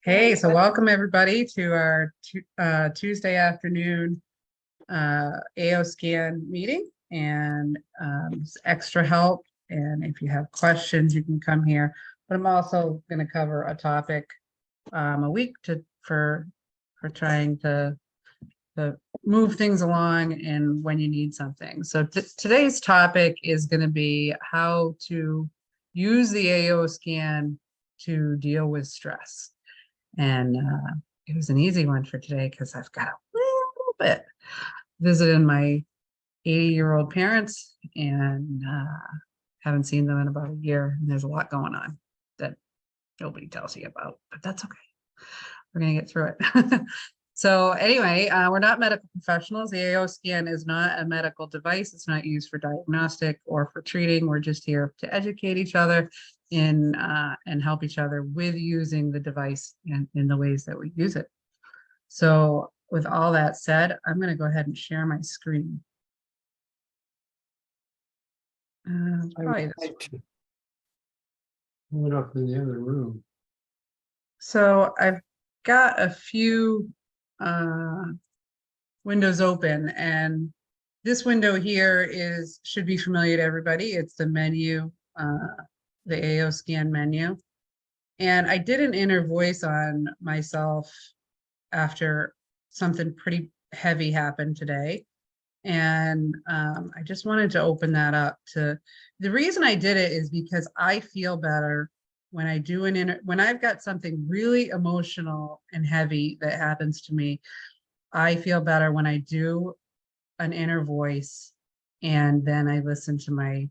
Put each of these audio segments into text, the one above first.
Hey, so welcome everybody to our Tuesday afternoon AO scan meeting and extra help. And if you have questions, you can come here. But I'm also going to cover a topic a week for trying to move things along and when you need something. So today's topic is going to be how to use the AO scan to deal with stress. And it was an easy one for today because I've got a little bit visiting my 80-year-old parents and haven't seen them in about a year. And there's a lot going on that nobody tells you about, but that's okay. We're going to get through it. So anyway, we're not medical professionals. The AO scan is not a medical device. It's not used for diagnostic or for treating. We're just here to educate each other and help each other with using the device in the ways that we use it. So with all that said, I'm going to go ahead and share my screen. Probably this one. Went up in the other room. So I've got a few windows open, and this window here should be familiar to everybody. It's the menu, the AO scan menu. And I did an inner voice on myself after something pretty heavy happened today. And I just wanted to open that up the reason I did it is because I feel better when I do when I've got something really emotional and heavy that happens to me. I feel better when I do an inner voice and then I listen to my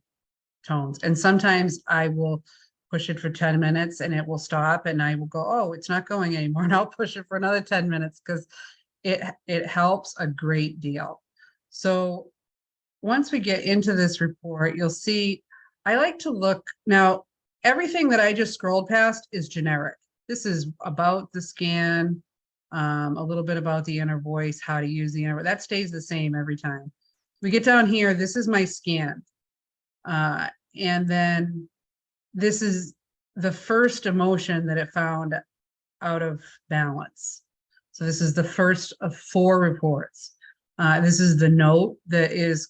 tones. And sometimes I will push it for 10 minutes and it will stop and I will go, oh, it's not going anymore. And I'll push it for another 10 minutes because it helps a great deal. So once we get into this report, you'll see, I like to look now, everything that I just scrolled past is generic. This is about the scan, a little bit about the inner voice, how to use the inner, that stays the same every time. We get down here, this is my scan. And then this is the first emotion that it found out of balance. So this is the first of 4 reports. This is the note that is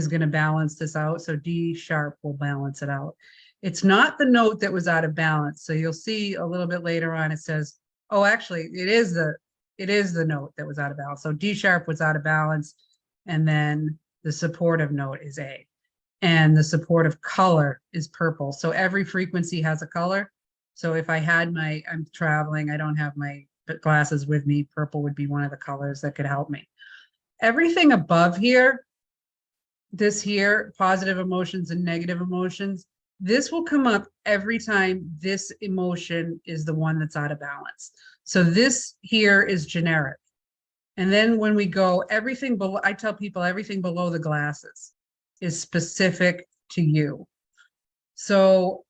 going to balance this out. So D sharp will balance it out. It's not the note that was out of balance. So you'll see a little bit later on, it says, oh, actually it is the note that was out of balance. So D sharp was out of balance. And then the supportive note is A. And the supportive color is purple. So every frequency has a color. So if I had I'm traveling, I don't have my glasses with me, purple would be one of the colors that could help me. Everything above here, this here, positive emotions and negative emotions, this will come up every time this emotion is the one that's out of balance. So this here is generic. And then when we go, everything below, I tell people everything below the glasses is specific to you. So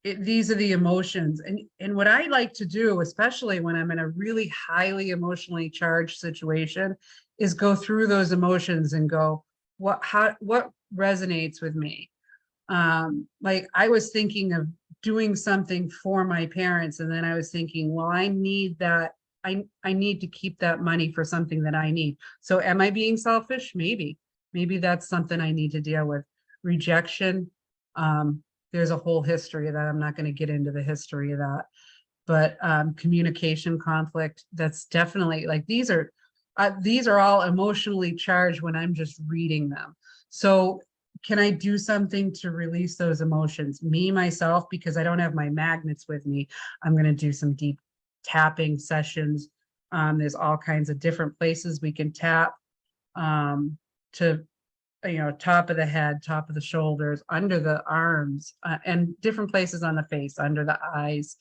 these are the emotions. And what I like to do, especially when I'm in a really highly emotionally charged situation, is go through those emotions and go, what resonates with me? Like I was thinking of doing something for my parents, and then I was thinking, well, I need that. I need to keep that money for something that I need. So am I being selfish? Maybe that's something I need to deal with. Rejection. There's a whole history of that. I'm not going to get into the history of that, but communication conflict, that's definitely like, these are all emotionally charged when I'm just reading them. So can I do something to release those emotions? Me, myself, because I don't have my magnets with me, I'm going to do some deep tapping sessions. There's all kinds of different places we can tap to, top of the head, top of the shoulders, under the arms, and different places on the face, under the eyes,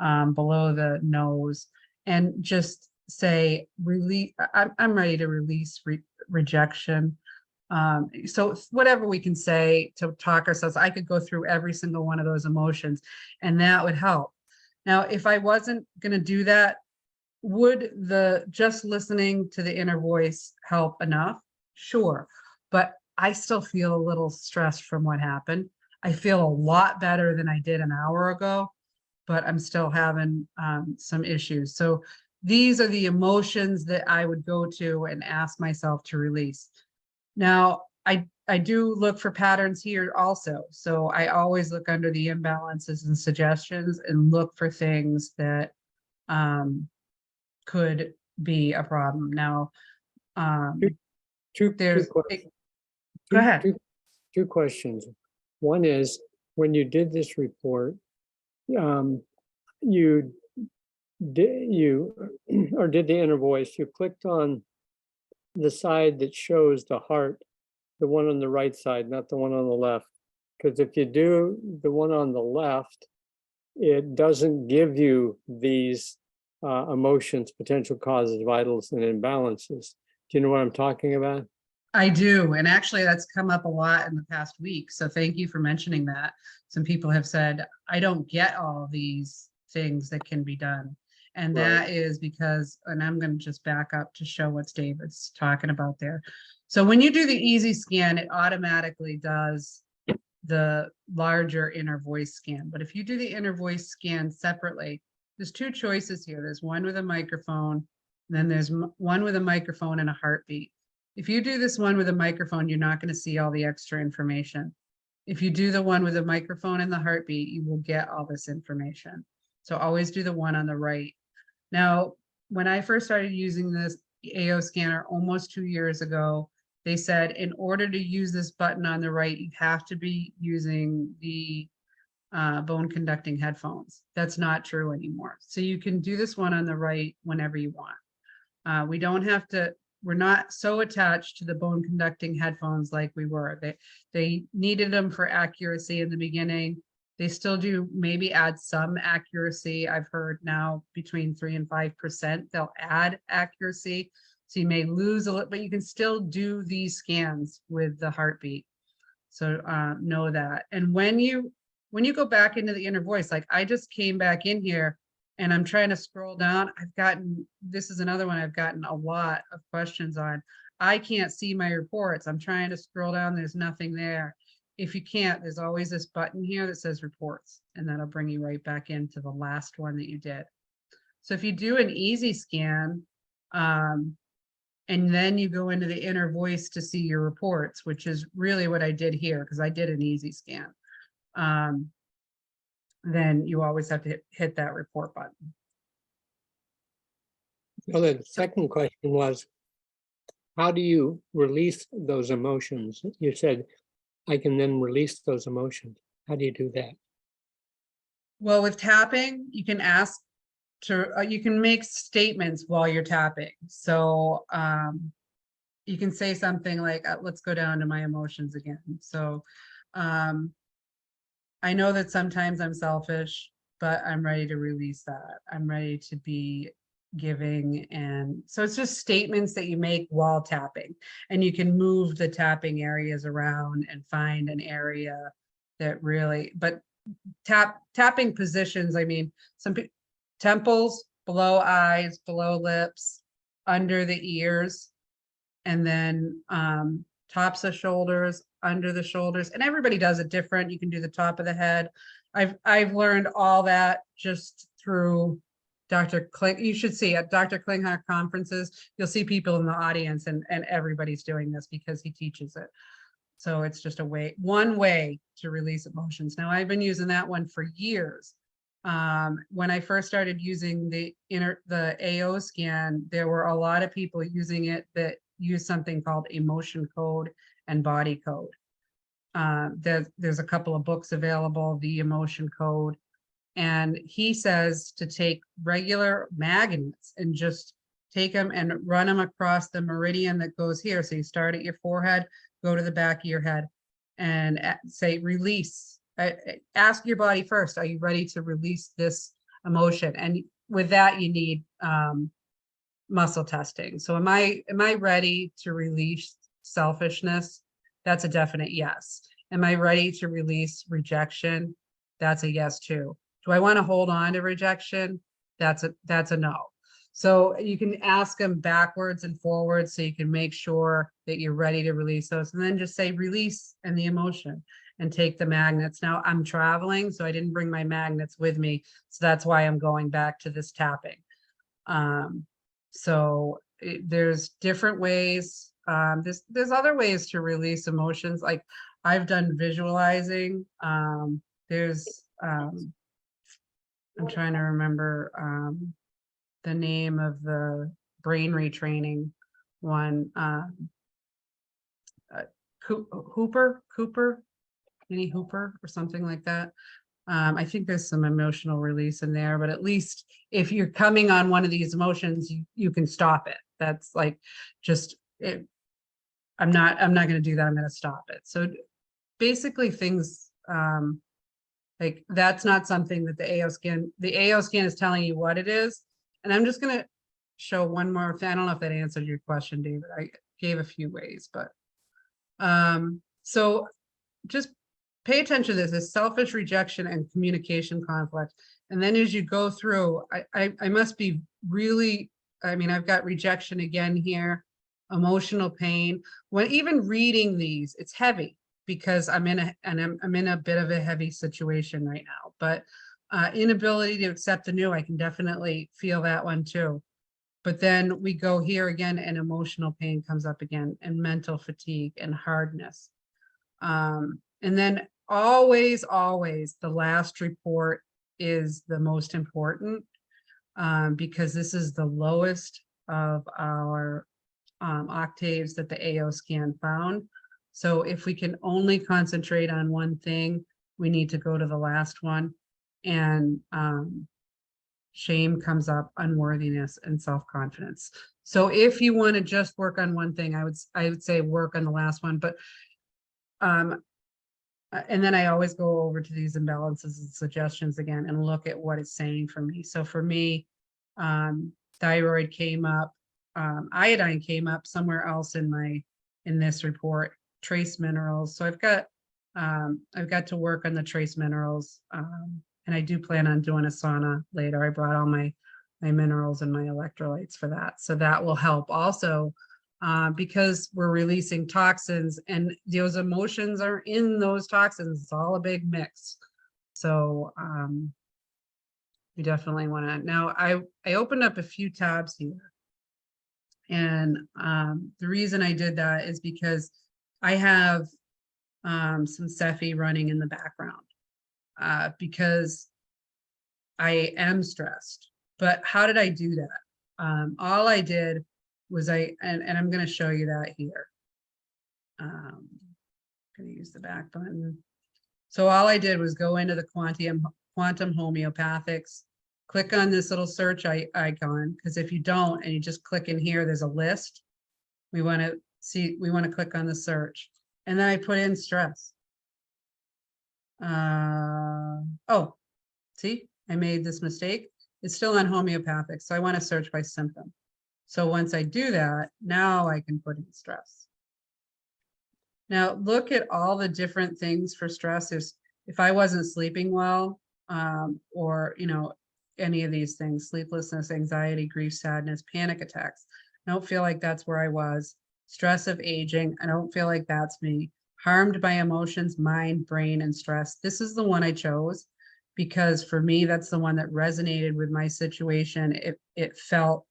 below the nose, and just say, I'm ready to release rejection. So whatever we can say to talk ourselves, I could go through every single one of those emotions and that would help. Now, if I wasn't going to do that, would just listening to the inner voice help enough? Sure. But I still feel a little stressed from what happened. I feel a lot better than I did an hour ago. but I'm still having some issues. So these are the emotions that I would go to and ask myself to release. Now, I do look for patterns here also. So I always look under the imbalances and suggestions and look for things that could be a problem. Now, Two there's, questions. go ahead. Two questions. One is, when you did this report, you did the inner voice, you clicked on the side that shows the heart, the one on the right side, not the one on the left. Because if you do the one on the left, it doesn't give you these emotions, potential causes, vitals, and imbalances. Do you know what I'm talking about? I do. And actually, that's come up a lot in the past week. So thank you for mentioning that. Some people have said, I don't get all these things that can be done. And that is because, and I'm going to just back up to show what David's talking about there. So when you do the easy scan, it automatically does the larger inner voice scan. But if you do the inner voice scan separately, there's two choices here. There's one with a microphone, and then there's one with a microphone and a heartbeat. If you do this one with a microphone, you're not going to see all the extra information. If you do the one with a microphone and the heartbeat, you will get all this information. So always do the one on the right. Now, when I first started using this AO scanner almost 2 years ago, they said in order to use this button on the right, you have to be using the bone conducting headphones. That's not true anymore. So you can do this one on the right whenever you want. We don't have to, we're not so attached to the bone conducting headphones like we were. They needed them for accuracy in the beginning. They still do maybe add some accuracy. I've heard now between 3 and 5%, they'll add accuracy. So you may lose a little, but you can still do these scans with the heartbeat. So know that. And when you go back into the inner voice, like I just came back in here and I'm trying to scroll down, this is another one I've gotten a lot of questions on. I can't see my reports. I'm trying to scroll down, there's nothing there. If you can't, there's always this button here that says reports, and that'll bring you right back into the last one that you did. So if you do an easy scan, and then you go into the inner voice to see your reports, which is really what I did here, because I did an easy scan. Then you always have to hit that report button. Well, the second question was, how do you release those emotions? You said, I can then release those emotions. How do you do that? Well, with tapping, you can ask to, you can make statements while you're tapping. So you can say something like, let's go down to my emotions again. So I know that sometimes I'm selfish, but I'm ready to release that. I'm ready to be giving. And so it's just statements that you make while tapping, and you can move the tapping areas around and find an area that really, but tapping positions, I mean, some temples, below eyes, below lips, under the ears, and then tops of shoulders, under the shoulders, and everybody does it different. You can do the top of the head. I've learned all that just through Dr. Kling. You should see at Dr. Klinghart conferences, you'll see people in the audience, and everybody's doing this because he teaches it. So it's just one way to release emotions. Now I've been using that one for years. When I first started using the AO scan, there were a lot of people using it that use something called emotion code and body code. There's a couple of books available, the emotion code, and he says to take regular magnets and just take them and run them across the meridian that goes here. So you start at your forehead, go to the back of your head, and say release. Ask your body first, are you ready to release this emotion? And with that, you need muscle testing. So am I ready to release selfishness? That's a definite yes. Am I ready to release rejection? That's a yes too. Do I want to hold on to rejection? That's a no. So you can ask them backwards and forwards so you can make sure that you're ready to release those, and then just say release and the emotion. and take the magnets. Now I'm traveling, so I didn't bring my magnets with me. So that's why I'm going back to this tapping. There's different ways. There's other ways to release emotions. Like I've done visualizing. I'm trying to remember the name of the brain retraining one. Cooper, Minnie Hooper or something like that. I think there's some emotional release in there, but at least if you're coming on one of these emotions, you can stop it. That's like just it. I'm not going to do that. I'm going to stop it. So basically things like that's not something that the AO scan is telling you what it is. And I'm just going to show one more thing. I don't know if that answered your question, David. I gave a few ways, but so just pay attention to this, is selfish rejection and communication conflict. And then as you go through, I must be really, I mean, I've got rejection again here, emotional pain. When even reading these, it's heavy because I'm in a bit of a heavy situation right now, but inability to accept the new, I can definitely feel that one too. But then we go here again and emotional pain comes up again and mental fatigue and hardness. And then always the last report is the most important because this is the lowest of our octaves that the AO scan found. So if we can only concentrate on one thing, we need to go to the last one. And shame comes up, unworthiness, and self-confidence. So if you want to just work on one thing, I would say work on the last one. But and then I always go over to these imbalances and suggestions again and look at what it's saying for me. So for me, thyroid came up, iodine came up somewhere else in this report, trace minerals. So I've got to work on the trace minerals. And I do plan on doing a sauna later. I brought all my minerals and my electrolytes for that. So that will help also because we're releasing toxins and those emotions are in those toxins. It's all a big mix. So we definitely want to. Now I opened up a few tabs here. And the reason I did that is because I have some Cephi running in the background. Because I am stressed. But how did I do that? All I did was and I'm going to show you that here. I'm going to use the back button. So all I did was go into the quantum homeopathics, click on this little search icon, because if you don't and you just click in here, there's a list. We want to click on the search. And then I put in stress. Oh, see, I made this mistake. It's still on homeopathic, so I want to search by symptom. So once I do that, now I can put in stress. Now look at all the different things for stress. If I wasn't sleeping well, or any of these things, sleeplessness, anxiety, grief, sadness, panic attacks, I don't feel like that's where I was. Stress of aging, I don't feel like that's me. Harmed by emotions, mind, brain, and stress. This is the one I chose because for me, that's the one that resonated with my situation. It felt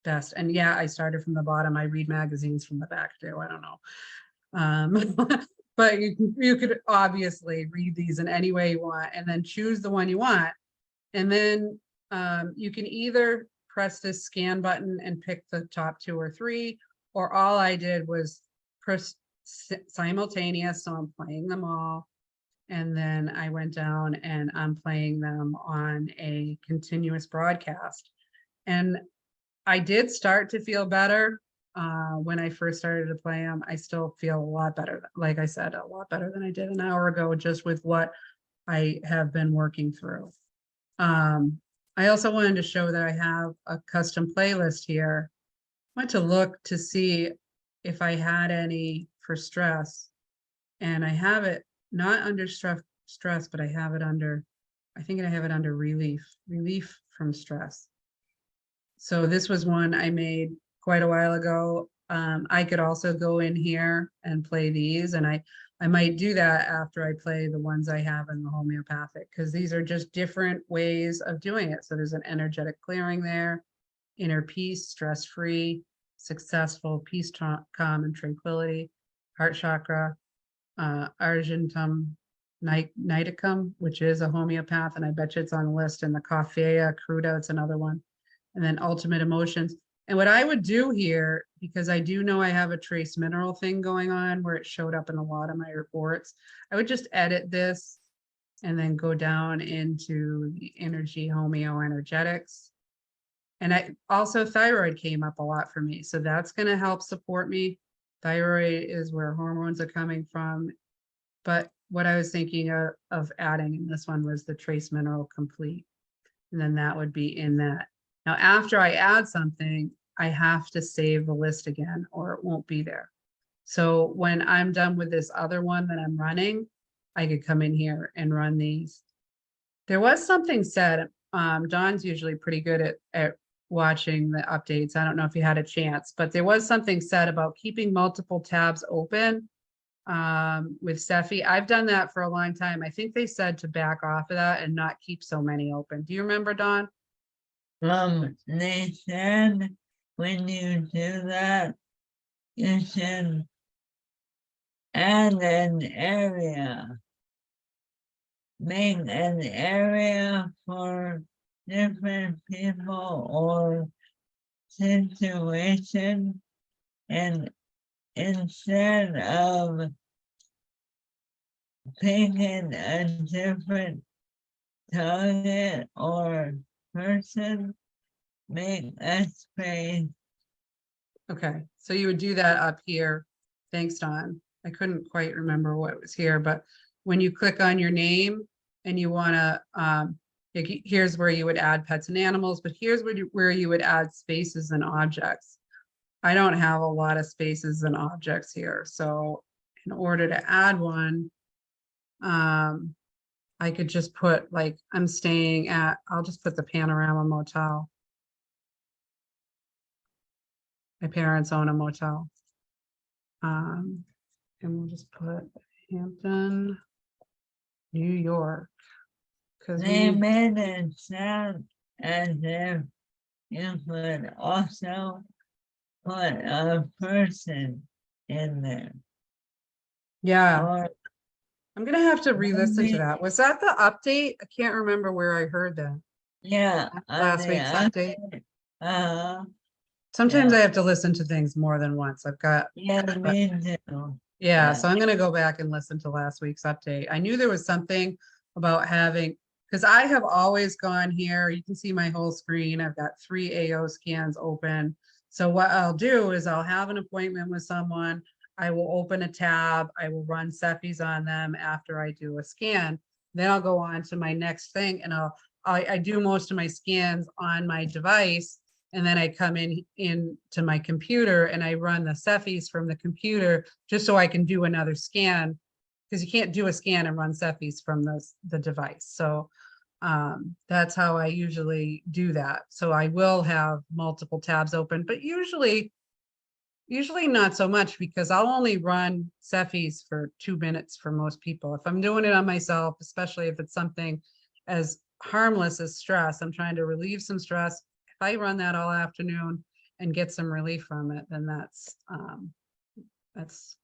best. And yeah, I started from the bottom. I read magazines from the back too. I don't know. But you could obviously read these in any way you want and then choose the one you want. And then you can either press this scan button and pick the top 2 or 3, or all I did was press simultaneous. So I'm playing them all. And then I went down and I'm playing them on a continuous broadcast. And I did start to feel better when I first started to play them. I still feel a lot better. Like I said, a lot better than I did an hour ago, just with what I have been working through. I also wanted to show that I have a custom playlist here. I went to look to see if I had any for stress, and I have it not under stress, but I have it under, I think I have it under relief from stress. So this was one I made quite a while ago. I could also go in here and play these, and I I might do that after I play the ones I have in the homeopathic, because these are just different ways of doing it. So there's an energetic clearing there, inner peace, stress-free, successful, peace, calm, and tranquility, heart chakra, Argentum niticum, which is a homeopath, and I bet you it's on the list, and the Coffea cruda, it's another one. And then ultimate emotions. And what I would do here, because I do know I have a trace mineral thing going on where it showed up in a lot of my reports, I would just edit this and then go down into the energy homeoenergetics. And I also, thyroid came up a lot for me. So that's going to help support me. Thyroid is where hormones are coming from. But what I was thinking of adding in this one was the trace mineral complete. And then that would be in that. Now, after I add something, I have to save the list again, or it won't be there. So when I'm done with this other one that I'm running, I could come in here and run these. There was something said, Dawn's usually pretty good at watching the updates. I don't know if you had a chance, but there was something said about keeping multiple tabs open with Cephi. I've done that for a long time. I think they said to back off of that and not keep so many open. Do you remember, Dawn? They said when you do that, you should add an area. Make an area for different people or situation, and instead of picking a different target or person, make a space. Okay, so you would do that up here. Thanks, Dawn. I couldn't quite remember what was here, but when you click on your name and you want to, here's where you would add pets and animals, but here's where you would add spaces and objects. I don't have a lot of spaces and objects here. So in order to add one, I could just put, like, I'm staying at, I'll just put the Panorama Motel. My parents own a motel. And we'll just put Hampton, New York. Because They made it sound as if you could also put a person in there. yeah, Or I'm gonna have to re-listen to maybe, that. Was that the update? I can't remember where I heard that. yeah, Last week's update. uh, Sometimes yeah. I have to listen to things more than once. I've got, Yeah, me too. yeah, so I'm gonna go back and listen to last week's update. I knew there was something about having, because I have always gone here. You can see my whole screen. I've got 3 AO scans open. So what I'll do is I'll have an appointment with someone. I will open a tab. I will run Cephis on them after I do a scan. Then I'll go on to my next thing, and I do most of my scans on my device. And then I come into my computer and I run the Cephis from the computer just so I can do another scan, because you can't do a scan and run Cephis from the device. So that's how I usually do that. So I will have multiple tabs open, but usually not so much, because I'll only run Cephis for 2 minutes for most people. If I'm doing it on myself, especially if it's something as harmless as stress, I'm trying to relieve some stress. If I run that all afternoon and get some relief from it, then that's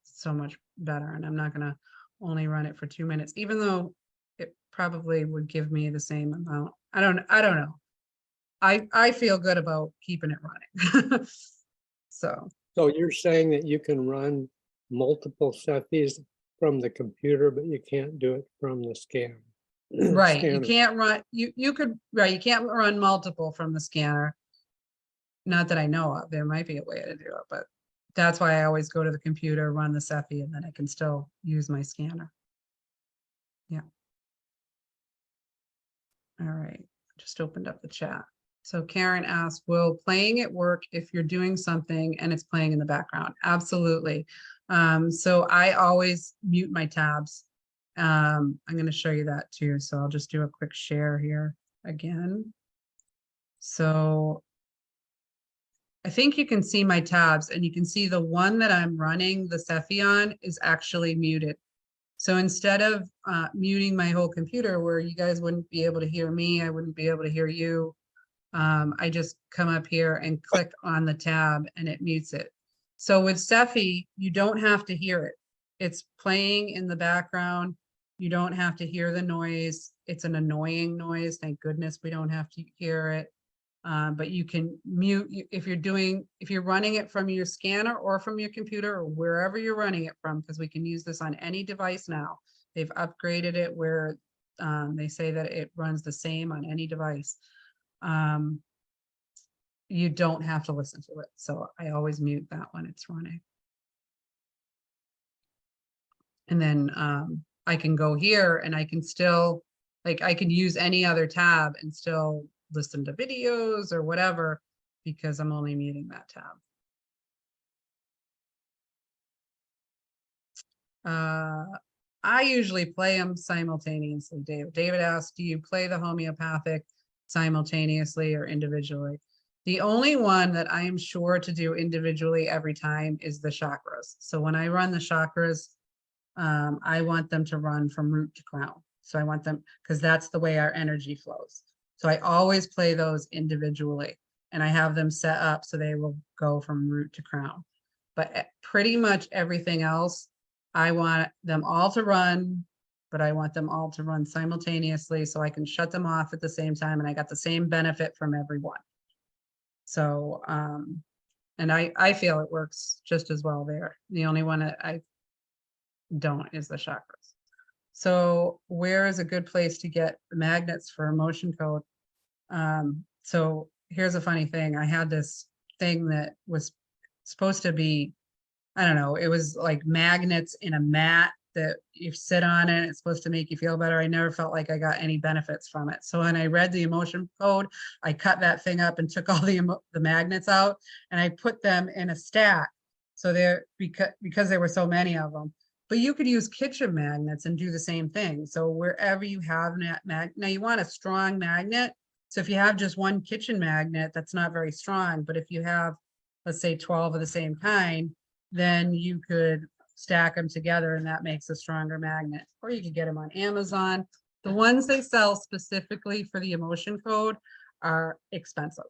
so much better. And I'm not going to only run it for 2 minutes, even though it probably would give me the same amount. I don't know. I feel good about keeping it running. So you're saying that you can run multiple Cephis from the computer, but you can't do it from the scanner. right, you Scanner. can't run, you could, right, you can't run multiple from the scanner. Not that I know of. There might be a way to do it, but that's why I always go to the computer, run the Cephi, and then I can still use my scanner. Yeah. All right, just opened up the chat. So Karen asked, will playing it work if you're doing something and it's playing in the background? Absolutely. So I always mute my tabs. I'm going to show you that too. So I'll just do a quick share here again. So I think you can see my tabs, and you can see the one that I'm running the Cephi on is actually muted. So instead of muting my whole computer where you guys wouldn't be able to hear me, I wouldn't be able to hear you. I just come up here and click on the tab and it mutes it. So with Steffi, you don't have to hear it. It's playing in the background. You don't have to hear the noise. It's an annoying noise. Thank goodness we don't have to hear it. But you can mute if you're running it from your scanner or from your computer or wherever you're running it from, because we can use this on any device now. They've upgraded it where they say that it runs the same on any device. You don't have to listen to it. So I always mute that when it's running. And then I can go here and I can still, like, I can use any other tab and still listen to videos or whatever, because I'm only muting that tab. I usually play them simultaneously, David. David asked, do you play the homeopathic simultaneously or individually? The only one that I am sure to do individually every time is the chakras. So when I run the chakras, I want them to run from root to crown. So I want them, because that's the way our energy flows. So I always play those individually and I have them set up so they will go from root to crown. But pretty much everything else, I want them all to run, but I want them all to run simultaneously so I can shut them off at the same time and I got the same benefit from everyone. So, and I feel it works just as well there. The only one that I don't is the chakras. So where is a good place to get the magnets for emotion code? So here's a funny thing. I had this thing that was supposed to be, I don't know, it was like magnets in a mat that you sit on it. It's supposed to make you feel better. I never felt like I got any benefits from it. So when I read the emotion code, I cut that thing up and took all the magnets out and I put them in a stack. So they're because there were so many of them. But you could use kitchen magnets and do the same thing. So wherever you have now you want a strong magnet. So if you have just one kitchen magnet, that's not very strong. But if you have, let's say 12 of the same kind, then you could stack them together and that makes a stronger magnet. Or you could get them on Amazon. The ones they sell specifically for the emotion code are expensive.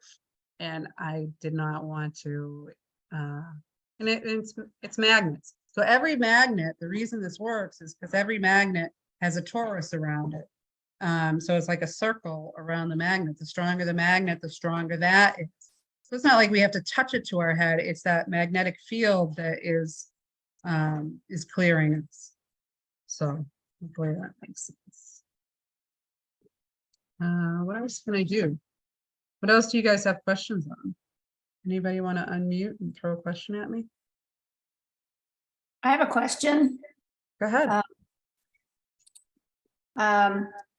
And I did not want to, and it's magnets. So every magnet, the reason this works is because every magnet has a torus around it. So it's like a circle around the magnet. The stronger the magnet, the stronger that is. So it's not like we have to touch it to our head. It's that magnetic field that is clearing us. So hopefully that makes sense. What else can I do? What else do you guys have questions on? Anybody want to unmute and throw a question at me? I have a question. Go ahead.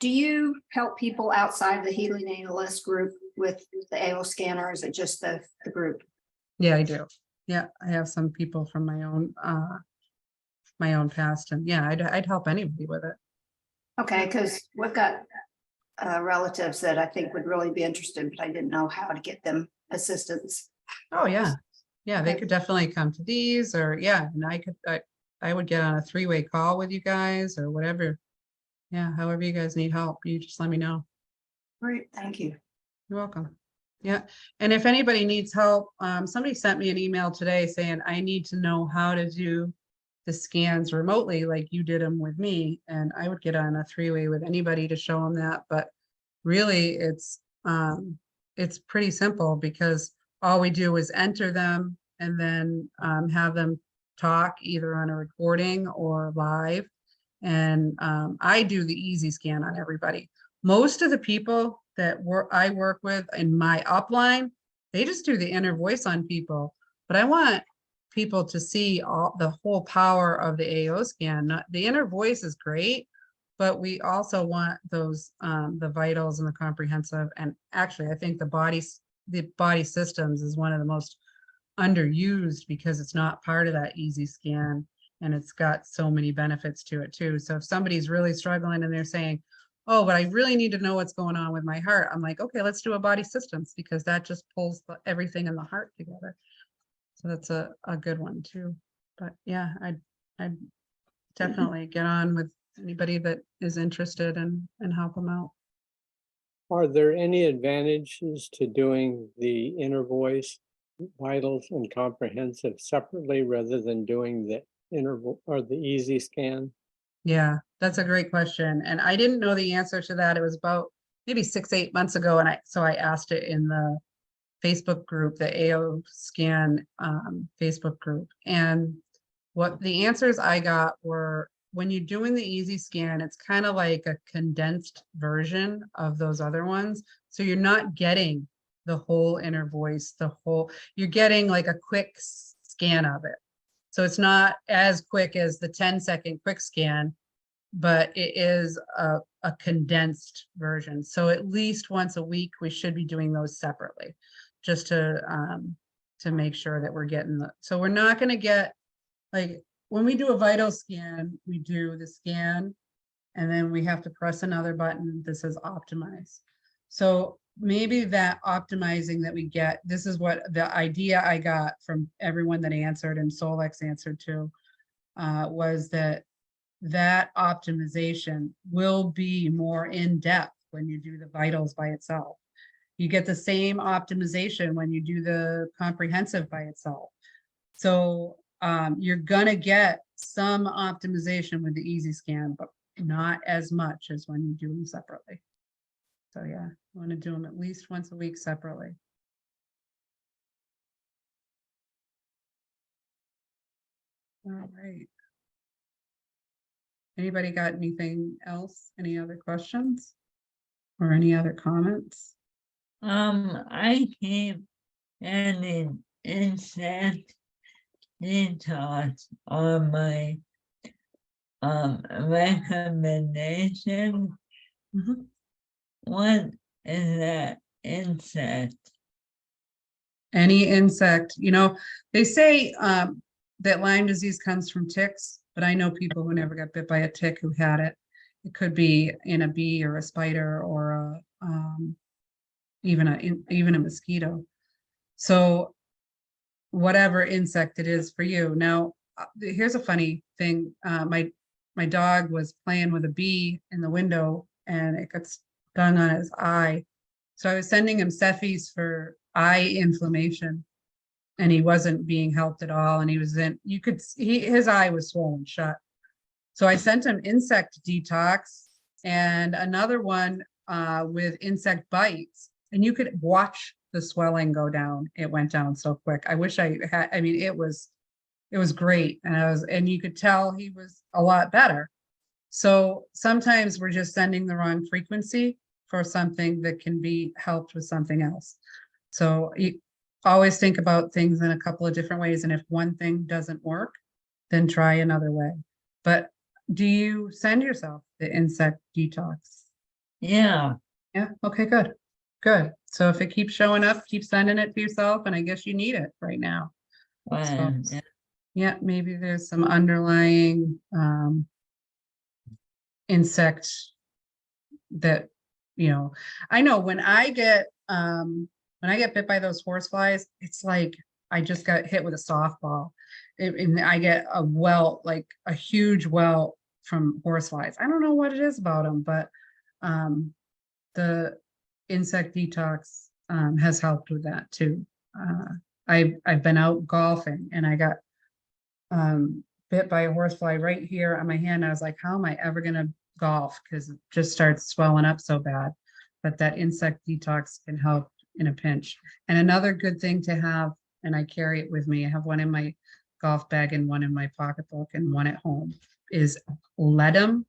Do you help people outside the Healing Analyst group with the AO scanner? Or is it just the group? Yeah, I do. Yeah, I have some people from my own past, and yeah, I'd help anybody with it. Okay, because we've got relatives that I think would really be interested, but I didn't know how to get them assistance. Oh yeah, yeah, they Okay. could definitely come to these, or yeah, and I would get on a 3-way call with you guys or whatever. Yeah, however you guys need help, you just let me know. Great, thank you. You're welcome. Yeah, and if anybody needs help, somebody sent me an email today saying I need to know how to do the scans remotely like you did them with me, and I would get on a 3-way with anybody to show them that. But really, it's pretty simple because all we do is enter them and then have them talk either on a recording or live. And I do the easy scan on everybody. Most of the people that I work with in my upline, they just do the inner voice on people. But I want people to see all the whole power of the AO scan. The inner voice is great, but we also want those the vitals and the comprehensive. And actually, I think the body systems is one of the most underused because it's not part of that easy scan. And it's got so many benefits to it too. So if somebody's really struggling and they're saying, oh, but I really need to know what's going on with my heart, I'm like, okay, let's do a body systems because that just pulls everything in the heart together. So that's a good one too. But yeah, I'd definitely get on with anybody that is interested and help them out. Are there any advantages to doing the inner voice, vitals and comprehensive separately rather than doing the interval or the easy scan? Yeah, that's a great question. And I didn't know the answer to that. It was about maybe 6, 8 months ago. And I asked it in the Facebook group, the AO Scan Facebook group. And what the answers I got were, when you're doing the easy scan, it's kind of like a condensed version of those other ones. So you're not getting the whole inner voice, you're getting like a quick scan of it. So it's not as quick as the 10-second quick scan, but it is a condensed version. So at least once a week, we should be doing those separately, just to make sure that we're getting so we're not going to get, like, when we do a vital scan, we do the scan and then we have to press another button that says optimize. So maybe that optimizing that we get, this is what the idea I got from everyone that answered and Solex answered too, was that optimization will be more in depth when you do the vitals by itself. You get the same optimization when you do the comprehensive by itself. So you're gonna get some optimization with the easy scan, but not as much as when you do them separately. So yeah, I want to do them at least once a week separately. All right. Anybody got anything else? Any other questions? Or any other comments? I came and insect detox on my recommendation. Mhm. What is that insect? Any insect, they say that Lyme disease comes from ticks, but I know people who never got bit by a tick who had it. It could be in a bee or a spider or even a mosquito. So whatever insect it is for you. Now, here's a funny thing. My dog was playing with a bee in the window and it got stung on his eye. So I was sending him Cephis for eye inflammation and he wasn't being helped at all. And his eye was swollen shut. So I sent him insect detox and another one with insect bites, and you could watch the swelling go down. It went down so quick. I wish I had, it was great. And you could tell he was a lot better. So sometimes we're just sending the wrong frequency for something that can be helped with something else. So you always think about things in a couple of different ways. And if one thing doesn't work, then try another way. But do you send yourself the insect detox? Yeah, Yeah. Okay, good. Good. So if it keeps showing up, keep sending it to yourself. And I guess you need it right now. So, yeah. yeah, maybe there's some underlying insect that, I know when I get bit by those horse flies, it's like I just got hit with a softball. And I get a welt, like a huge welt from horse flies. I don't know what it is about them, but the insect detox has helped with that too. I've been out golfing and I got bit by a horsefly right here on my hand. I was like, how am I ever gonna golf? Because it just starts swelling up so bad. But that insect detox can help in a pinch. And another good thing to have, and I carry it with me, I have one in my golf bag and one in my pocketbook and one at home, is Ledum,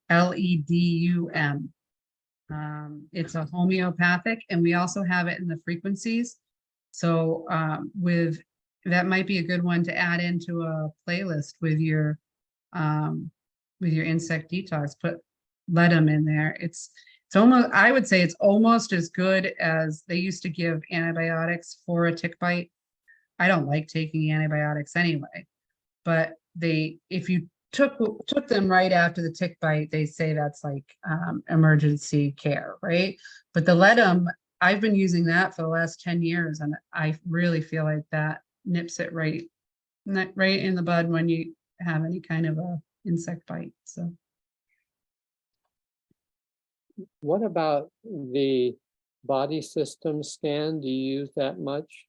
Ledum. It's a homeopathic, and we also have it in the frequencies. So that might be a good one to add into a playlist with your insect detox. Put Ledum in there. It's almost, I would say it's almost as good as they used to give antibiotics for a tick bite. I don't like taking antibiotics anyway, but if you took them right after the tick bite, they say that's like emergency care, right? But the Ledum, I've been using that for the last 10 years, and I really feel like that nips it right in the bud when you have any kind of a insect bite. So What about the body system scan? Do you use that much?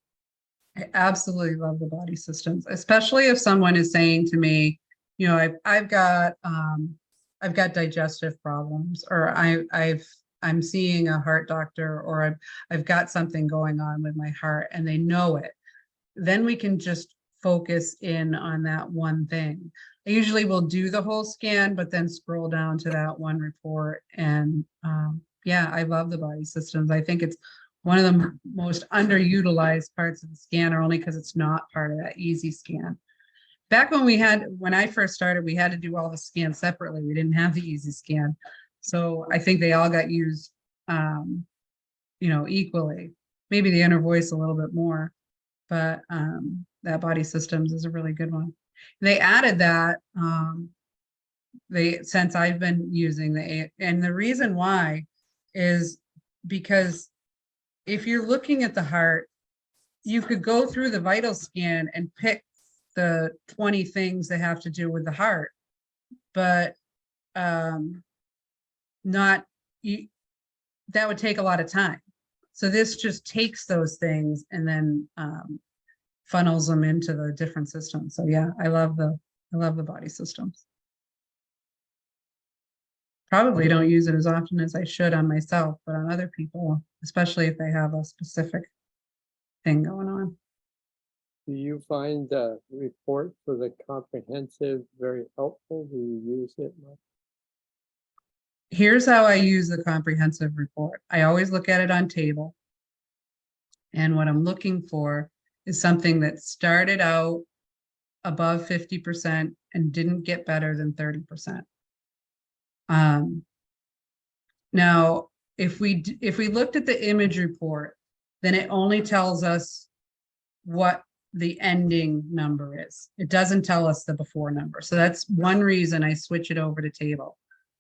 I absolutely love the body systems, especially if someone is saying to me, you know, I've got digestive problems, or I'm seeing a heart doctor, or I've got something going on with my heart, and they know it. Then we can just focus in on that one thing. I usually will do the whole scan, but then scroll down to that one report. And yeah, I love the body systems. I think it's one of the most underutilized parts of the scanner, only because it's not part of that easy scan. Back when I first started, we had to do all the scans separately. We didn't have the easy scan. So I think they all got used, you know, equally. Maybe the inner voice a little bit more, but that body systems is a really good one. They added that since I've been using and the reason why is because if you're looking at the heart, you could go through the vital scan and pick the 20 things that have to do with the heart, but not that would take a lot of time. So this just takes those things and then funnels them into the different systems. So yeah, I love the body systems. Probably don't use it as often as I should on myself, but on other people, especially if they have a specific thing going on. Do you find the report for the comprehensive very helpful? Do you use it much? Here's how I use the comprehensive report. I always look at it on table. And what I'm looking for is something that started out above 50% and didn't get better than 30%. Now, if we looked at the image report, then it only tells us what the ending number is. It doesn't tell us the before number. So that's one reason I switch it over to table.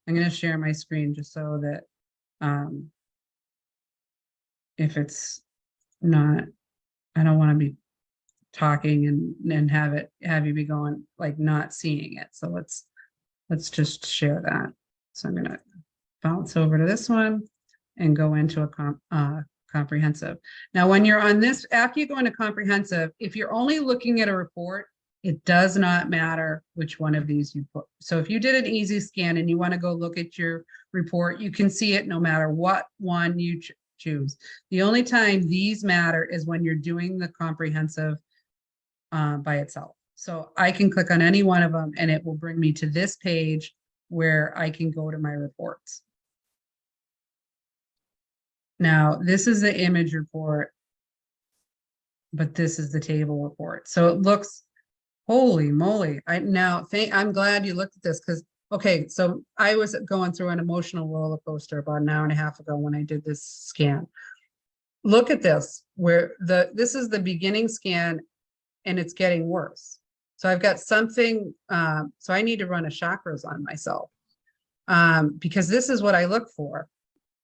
I'm going to share my screen just so that if it's not, I don't want to be talking and have you be going like not seeing it. So let's just share that. So I'm going to bounce over to this one and go into a comprehensive. Now, when you're on this, after you go into comprehensive, if you're only looking at a report, it does not matter which one of these you put. So if you did an easy scan and you want to go look at your report, you can see it no matter what one you choose. The only time these matter is when you're doing the comprehensive by itself. So I can click on any one of them and it will bring me to this page where I can go to my reports. Now, this is the image report, but this is the table report. So it looks, holy moly. I'm glad you looked at this because, okay, so I was going through an emotional roller coaster about an hour and a half ago when I did this scan. Look at this, where this is the beginning scan and it's getting worse. So I've got something, so I need to run a chakras on myself because this is what I look for.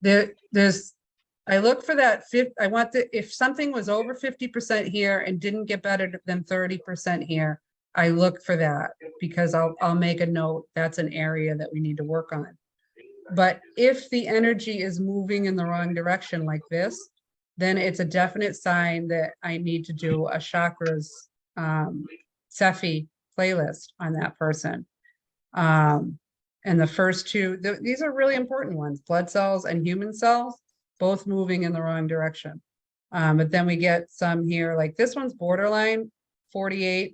I look for that if something was over 50% here and didn't get better than 30% here, I look for that because I'll make a note. That's an area that we need to work on. But if the energy is moving in the wrong direction like this, then it's a definite sign that I need to do a chakras Cephi playlist on that person. And the first two, these are really important ones, blood cells and human cells, both moving in the wrong direction. But then we get some here, like this one's borderline 48%.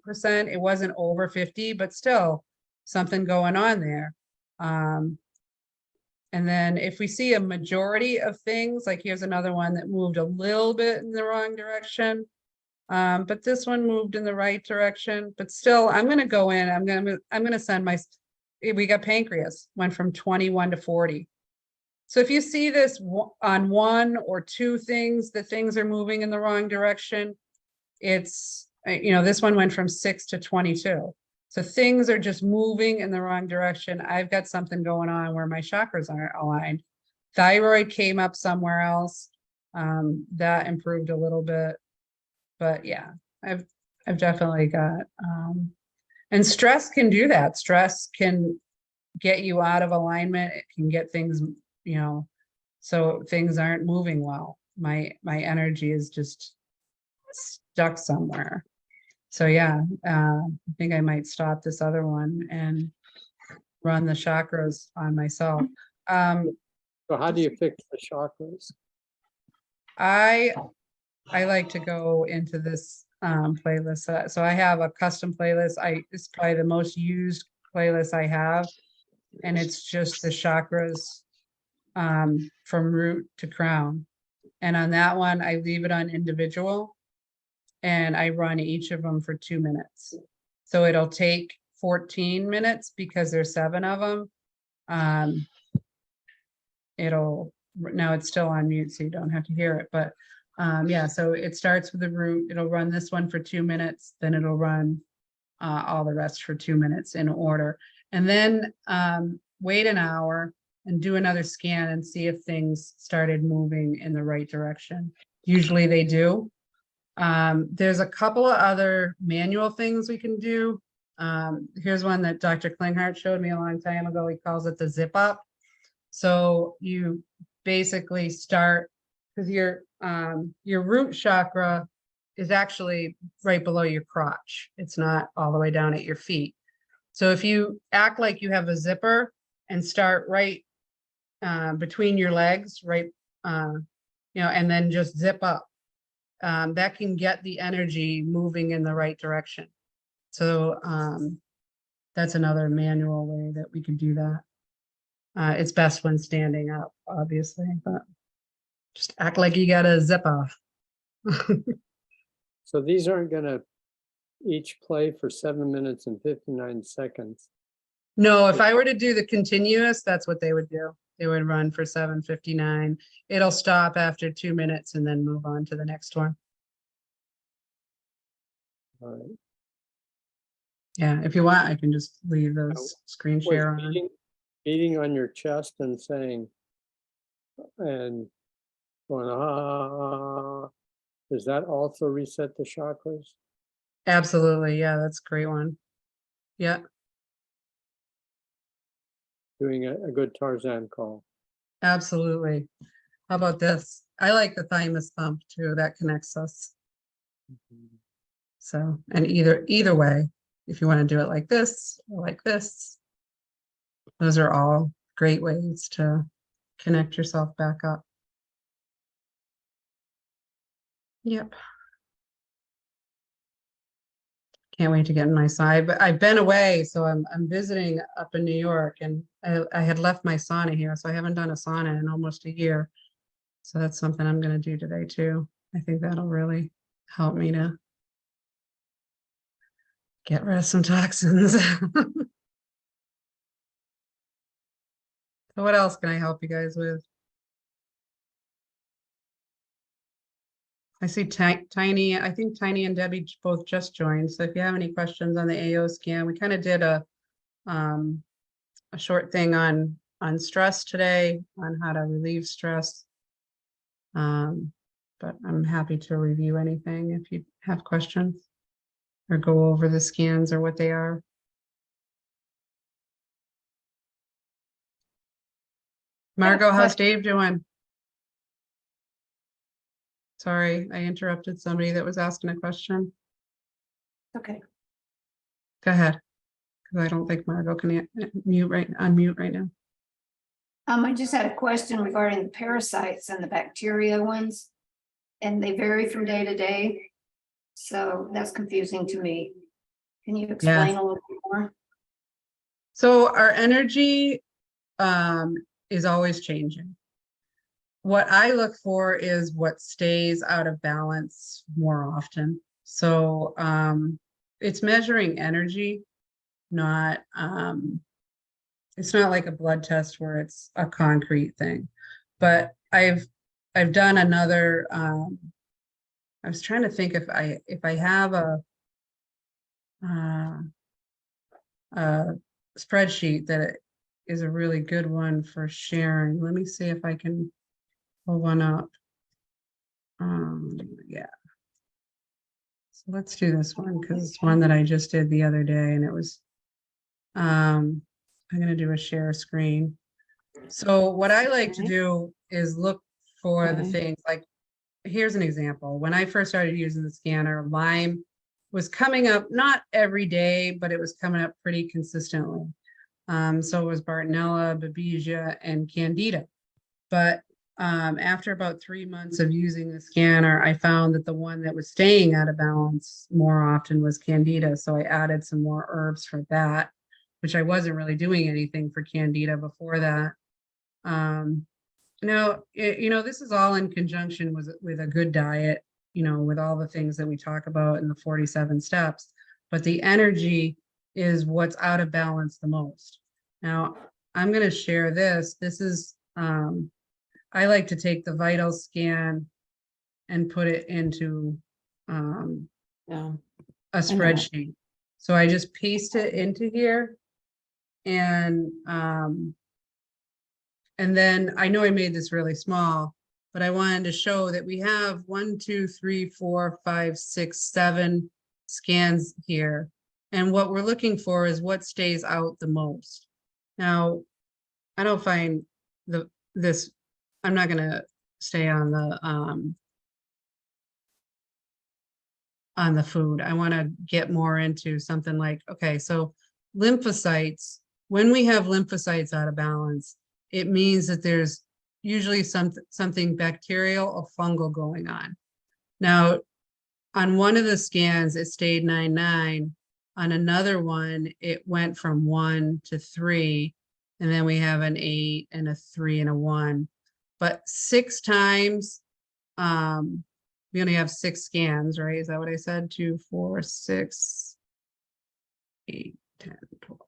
It wasn't over 50, but still something going on there. And then if we see a majority of things, like here's another one that moved a little bit in the wrong direction. But this one moved in the right direction, but still I'm going to go in, I'm going to send we got pancreas went from 21 to 40. So if you see this on one or two things, the things are moving in the wrong direction, it's, this one went from 6 to 22. So things are just moving in the wrong direction. I've got something going on where my chakras aren't aligned. Thyroid came up somewhere else. That improved a little bit. But yeah, I've definitely got And stress can do that. Stress can get you out of alignment. It can get things, you know, so things aren't moving well. My energy is just stuck somewhere. So yeah, I think I might stop this other one and run the chakras on myself. So how do you fix the chakras? I like to go into this playlist. So I have a custom playlist. It's probably the most used playlist I have, and it's just the chakras from root to crown. And on that one, I leave it on individual, and I run each of them for 2 minutes. So it'll take 14 minutes because there's 7 of them. Now it's still on mute, so you don't have to hear it, but yeah, so it starts with the root. It'll run this one for 2 minutes, then it'll run all the rest for 2 minutes in order. And then wait an hour and do another scan and see if things started moving in the right direction. Usually they do. There's a couple of other manual things we can do. Here's one that Dr. Klinghardt showed me a long time ago. He calls it the zip up. So you basically start, because your root chakra is actually right below your crotch. It's not all the way down at your feet. So if you act like you have a zipper and start right between your legs, right, and then just zip up, that can get the energy moving in the right direction. So that's another manual way that we can do that. It's best when standing up, obviously, but just act like you got a zipper. So these aren't gonna each play for 7 minutes and 59 seconds. No, if I were to do the continuous, that's what they would do. They would run for 7:59. It'll stop after 2 minutes and then move on to the next one. All right. Yeah, if you want, I can just leave those screen Was share on. beating on your chest and saying, and going, ah, does that also reset the chakras? Absolutely, yeah, that's a great one. Yeah, Doing a good Tarzan call. absolutely. How about this? I like the thymus thump too. That connects us. So, and either way, if you want to do it like this or like this, those are all great ways to connect yourself back up. Yep. Can't wait to get in my side, but I've been away, so I'm visiting up in New York, and I had left my sauna here, so I haven't done a sauna in almost a year. So that's something I'm going to do today too. I think that'll really help me to get rid of some toxins. So what else can I help you guys with? I see Tiny, I think Tiny and Debbie both just joined. So if you have any questions on the AO scan, we kind of did a short thing on stress today, on how to relieve stress. But I'm happy to review anything if you have questions or go over the scans or what they are. Margot, how's Dave doing? Sorry, I interrupted somebody that was asking a question. Okay. Go ahead, because I don't think Margot can unmute right now. I just had a question regarding the parasites and the bacteria ones, and they vary from day to day. So that's confusing to me. Can you explain a little bit more? So our energy is always changing. What I look for is what stays out of balance more often. So it's measuring energy, not it's not like a blood test where it's a concrete thing. But I've done another I was trying to think if I have a spreadsheet that is a really good one for sharing. Let me see if I can pull one up. Yeah. let's do this one because it's one that I just did the other day and it was, I'm gonna do a share screen. So what I like to Okay. do is look for the Okay. things like, here's an example. When I first started using the scanner, Lyme was coming up, not every day, but it was coming up pretty consistently. So it was Bartonella, Babesia, and Candida. But after about 3 months of using the scanner, I found that the one that was staying out of balance more often was Candida. So I added some more herbs for that, which I wasn't really doing anything for Candida before that. This is all in conjunction with a good diet, with all the things that we talk about in the 47 steps. But the energy is what's out of balance the most. Now, I'm going to share this. This is, I like to take the vital scan and put it into Yeah. a spreadsheet. So I just paste it into here. And then I know I made this really small, but I wanted to show that we have 1, 2, 3, 4, 5, 6, 7 scans here. And what we're looking for is what stays out the most. Now, I don't find this, I'm not gonna stay on the food. I want to get more into something like, okay, so lymphocytes, when we have lymphocytes out of balance, it means that there's usually something bacterial or fungal going on. Now, on one of the scans, it stayed 9.9. On another one, it went from 1 to 3. And then we have an 8 and a 3 and a 1. But 6 times, we only have 6 scans, right? Is that what I said? 2, 4, 6, 8, 10, 12,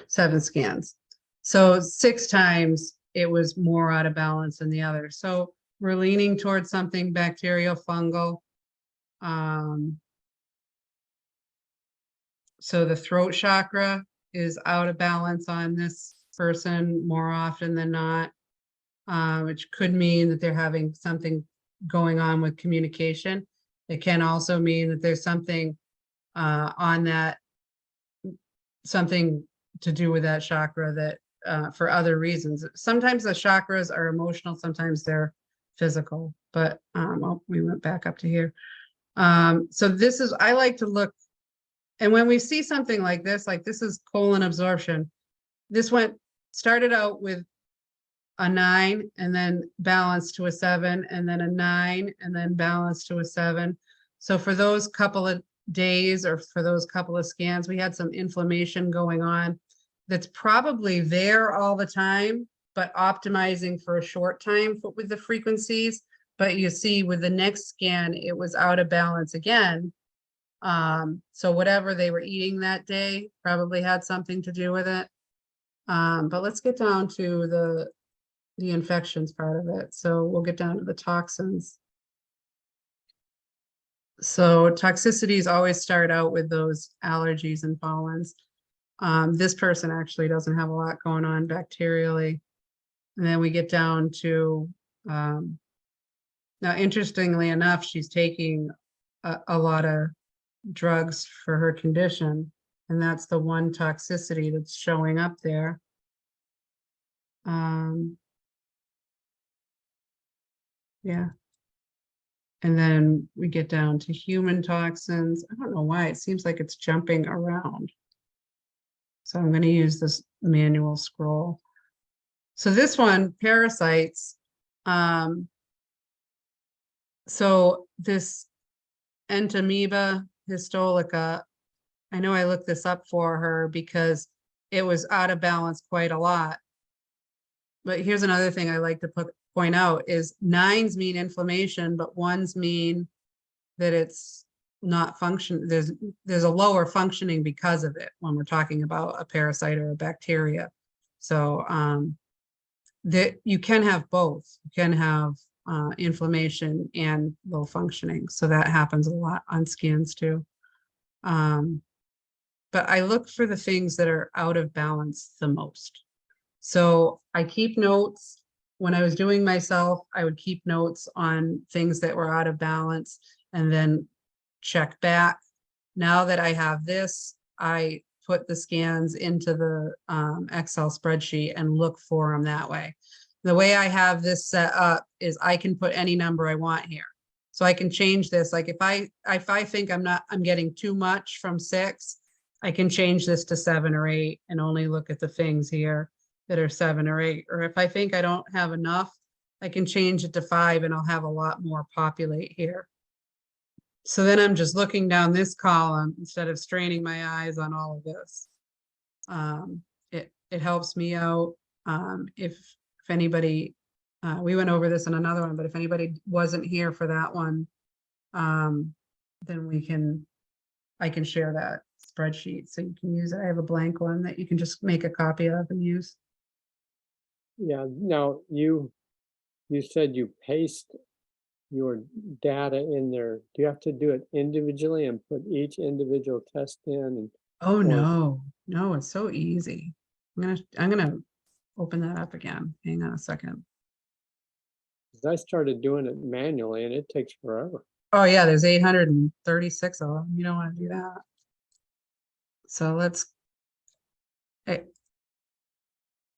7 scans. So 6 times it was more out of balance than the other. So we're leaning towards something bacterial, fungal. So the throat chakra is out of balance on this person more often than not, which could mean that they're having something going on with communication. It can also mean that there's something on that, something to do with that chakra that for other reasons. Sometimes the chakras are emotional, sometimes they're physical, but we went back up to here. So this is, I like to look, and when we see something like this is colon absorption. This started out with a 9 and then balanced to a 7 and then a 9 and then balanced to a 7. So for those couple of days or for those couple of scans, we had some inflammation going on that's probably there all the time, but optimizing for a short time with the frequencies. But you see with the next scan, it was out of balance again. So whatever they were eating that day probably had something to do with it. But let's get down to the infections part of it. So we'll get down to the toxins. So toxicities always start out with those allergies and pollens. This person actually doesn't have a lot going on bacterially. And then we get down to, now interestingly enough, she's taking a lot of drugs for her condition. And that's the one toxicity that's showing up there. Yeah. And then we get down to human toxins. I don't know why it seems like it's jumping around. So I'm going to use this manual scroll. So this one, parasites. So this Entamoeba histolica, I know I looked this up for her because it was out of balance quite a lot. But here's another thing I like to point out is 9s mean inflammation, but 1s mean that it's not function. There's a lower functioning because of it when we're talking about a parasite or a bacteria. So that you can have both. You can have inflammation and low functioning. So that happens a lot on scans too. But I look for the things that are out of balance the most. So I keep notes. When I was doing myself, I would keep notes on things that were out of balance and then check back. Now that I have this, I put the scans into the Excel spreadsheet and look for them that way. The way I have this set up is I can put any number I want here. So I can change this. Like if I think I'm getting too much from 6, I can change this to 7 or 8 and only look at the things here that are 7 or 8. Or if I think I don't have enough, I can change it to 5 and I'll have a lot more populate here. So then I'm just looking down this column instead of straining my eyes on all of this. It helps me out. If anybody, we went over this in another one, but if anybody wasn't here for that one, then I can share that spreadsheet so you can use it. I have a blank one that you can just make a copy of and use. Yeah, now you said you paste your data in there. Do you have to do it individually and put each individual test in? And Oh, Or- no, it's so easy. I'm gonna open that up again. Hang on a second. 'cause I started doing it manually and it takes forever. Oh yeah, there's 836 of them. You don't want to do that. So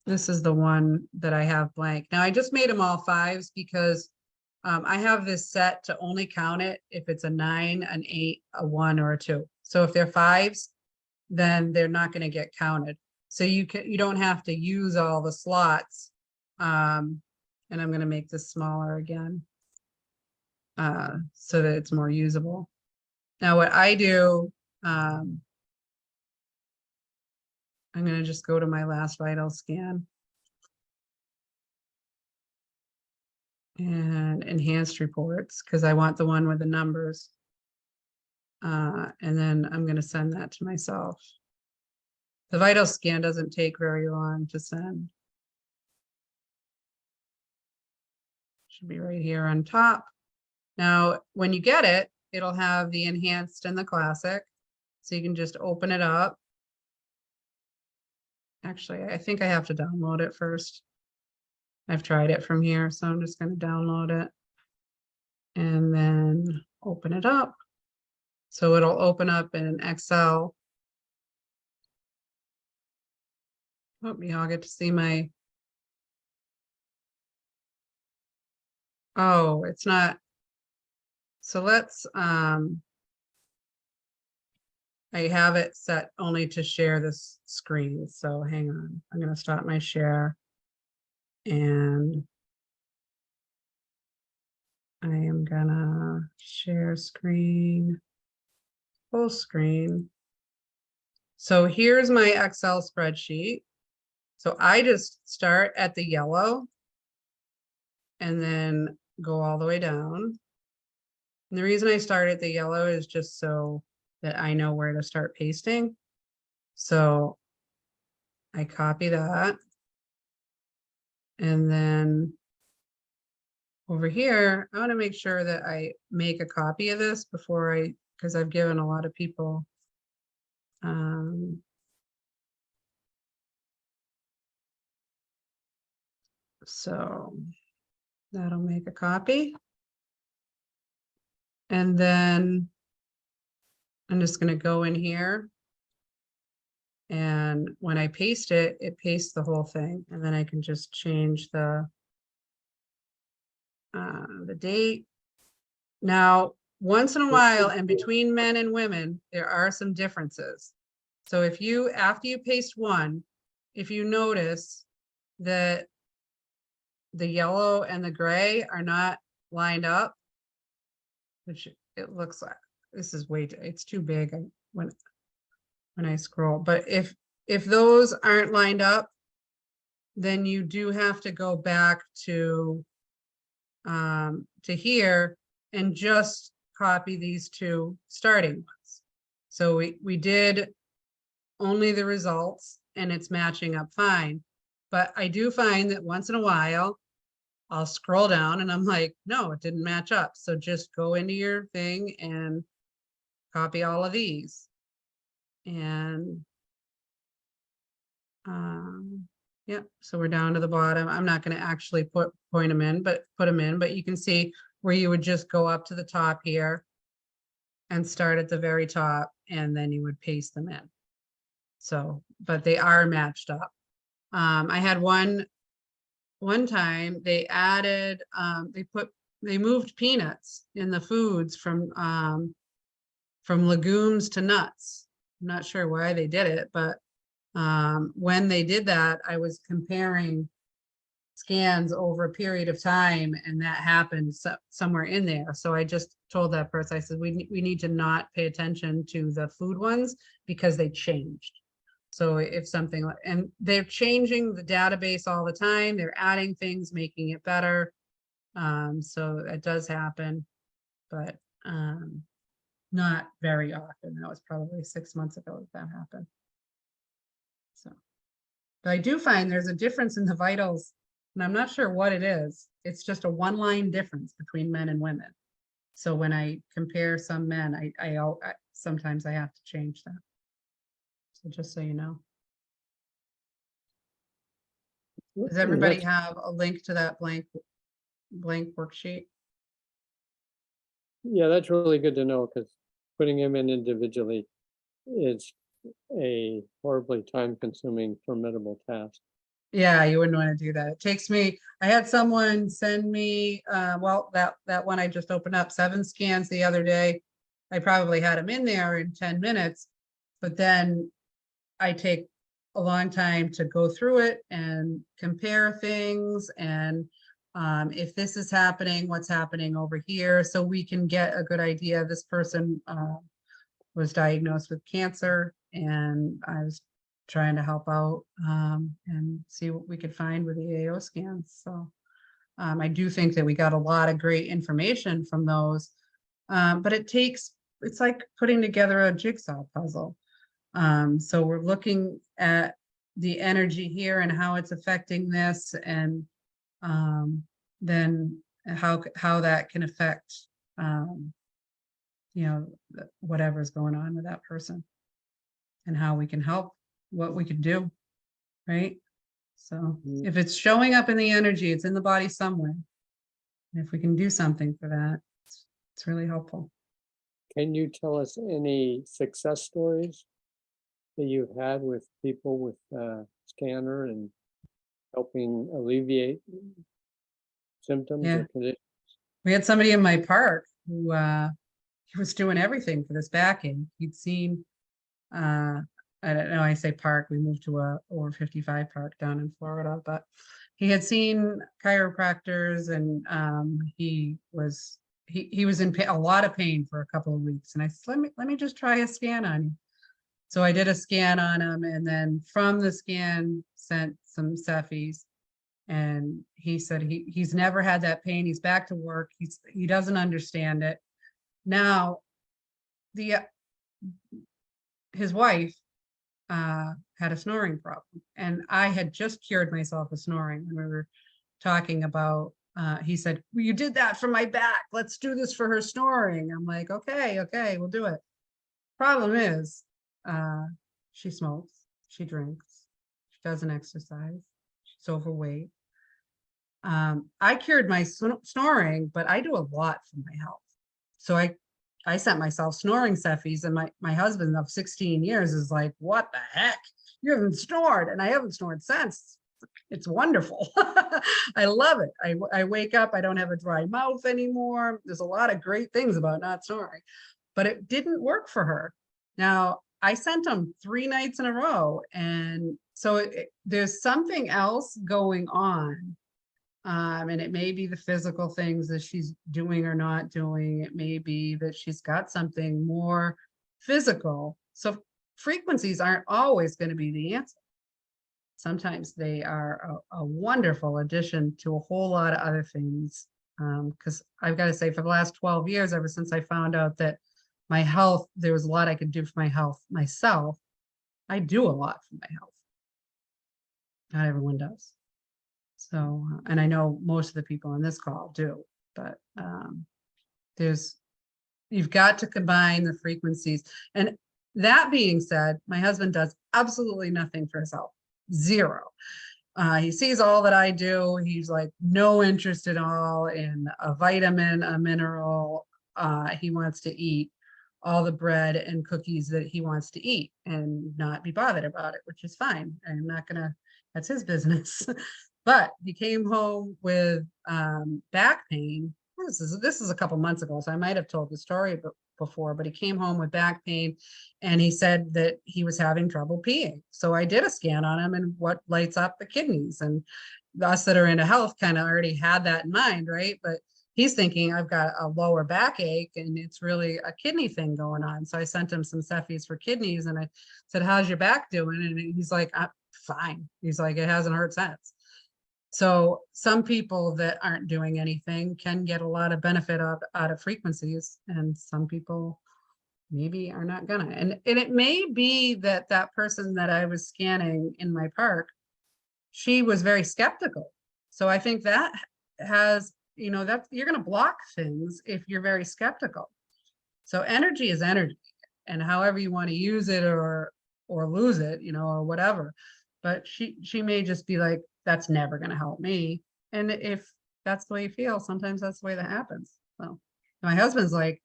this is the one that I have blank. Now I just made them all 5s because I have this set to only count it if it's a 9, an 8, a 1, or a 2. So if they're 5s, then they're not going to get counted. So you don't have to use all the slots. And I'm going to make this smaller again so that it's more usable. Now what I do, I'm going to just go to my last vital scan. And enhanced reports, because I want the one with the numbers. And then I'm going to send that to myself. The vital scan doesn't take very long to send. Should be right here on top. Now, when you get it, it'll have the enhanced and the classic. So you can just open it up. Actually, I think I have to download it first. I've tried it from here, so I'm just going to download it and then open it up. So it'll open up in Excel. Hope you all get to see my. Oh, it's not. So let's, I have it set only to share this screen. So hang on, I'm going to stop my share. And I am gonna share screen, full screen. So here's my Excel spreadsheet. So I just start at the yellow and then go all the way down. And the reason I start at the yellow is just so that I know where to start pasting. So I copy that. And then over here, I want to make sure that I make a copy of this before because I've given a lot of people so that'll make a copy. And then I'm just going to go in here. And when I paste it, it pastes the whole thing. And then I can just change the date. Now, once in a while, and between men and women, there are some differences. So if you, after you paste one, if you notice that the yellow and the gray are not lined up, which it looks like, this is it's too big when I scroll, but if those aren't lined up, then you do have to go back to here and just copy these 2 starting ones. So we did only the results and it's matching up fine. But I do find that once in a while, I'll scroll down and I'm like, no, it didn't match up. So just go into your thing and copy all of these. And yeah, so we're down to the bottom. I'm not going to actually put them in, but you can see where you would just go up to the top here and start at the very top, and then you would paste them in. So, but they are matched up. I had one time they added, they moved peanuts in the foods from legumes to nuts. I'm not sure why they did it, but when they did that, I was comparing scans over a period of time, and that happened somewhere in there. So I just told that person, I said, we need to not pay attention to the food ones because they changed. So if something like, and they're changing the database all the time, they're adding things, making it better. So it does happen, but not very often. That was probably 6 months ago that happened. So, but I do find there's a difference in the vitals, and I'm not sure what it is. It's just a one-line difference between men and women. So when I compare some men, I sometimes I have to change that. So just so you know. Does everybody have a link to that blank worksheet? Yeah, that's really good to know, because putting them in individually is a horribly time-consuming, formidable task. Yeah, you wouldn't want to do that. It takes me, I had someone send me, well, that one I just opened up, 7 scans the other day. I probably had them in there in 10 minutes, but then I take a long time to go through it and compare things, and if this is happening, what's happening over here, so we can get a good idea. This person was diagnosed with cancer, and I was trying to help out and see what we could find with the AO scans. So I do think that we got a lot of great information from those, but it's like putting together a jigsaw puzzle. So we're looking at the energy here and how it's affecting this, and then how that can affect you know, whatever's going on with that person, and how we can help, what we can do, right? So if it's showing up in the energy, it's in the body somewhere. And if we can do something for that, it's really helpful. Can you tell us any success stories that you've had with people with scanner and helping alleviate symptoms Yeah. or conditions? We had somebody in my park who he was doing everything for this backache. He'd seen, I don't know, I say park, we moved to a over 55 park down in Florida, but he had seen chiropractors, and he was in a lot of pain for a couple of weeks. And I said, let me just try a scan on you. So I did a scan on him, and then from the scan sent some Cephis, and he said he's never had that pain. He's back to work. He doesn't understand it. Now, his wife had a snoring problem, and I had just cured myself of snoring. We were talking about, he said, well, you did that for my back. Let's do this for her snoring. I'm like, okay, we'll do it. Problem is, she smokes, she drinks, she doesn't exercise, she's overweight. I cured my snoring, but I do a lot for my health. So I sent myself snoring Cephis, and my husband of 16 years is like, what the heck? You haven't snored. And I haven't snored since. It's wonderful. I love it. I wake up, I don't have a dry mouth anymore. There's a lot of great things about not snoring, but it didn't work for her. Now, I sent them 3 nights in a row. And so there's something else going on. And it may be the physical things that she's doing or not doing. It may be that she's got something more physical. So frequencies aren't always going to be the answer. Sometimes they are a wonderful addition to a whole lot of other things. Because I've got to say, for the last 12 years, ever since I found out that my health, there was a lot I could do for my health myself, I do a lot for my health. Not everyone does. So, and I know most of the people on this call do, but you've got to combine the frequencies. And that being said, my husband does absolutely nothing for himself, 0. He sees all that I do. He's like no interest at all in a vitamin, a mineral. He wants to eat all the bread and cookies that he wants to eat and not be bothered about it, which is fine. I'm not gonna, that's his business. But he came home with back pain. This is a couple months ago, so I might have told the story before, but he came home with back pain and he said that he was having trouble peeing. So I did a scan on him and what lights up the kidneys, and us that are into health kind of already had that in mind, right? But he's thinking I've got a lower backache and it's really a kidney thing going on. So I sent him some Cephis for kidneys and I said, how's your back doing? And he's like, I'm fine. He's like, it hasn't hurt since. So some people that aren't doing anything can get a lot of benefit out of frequencies, and some people maybe are not gonna. And it may be that that person that I was scanning in my park, she was very skeptical. So I think that has, you know, that you're going to block things if you're very skeptical. So energy is energy, and however you want to use it or lose it, you know, or whatever. But she may just be like, that's never going to help me. And if that's the way you feel, sometimes that's the way that happens. So my husband's like,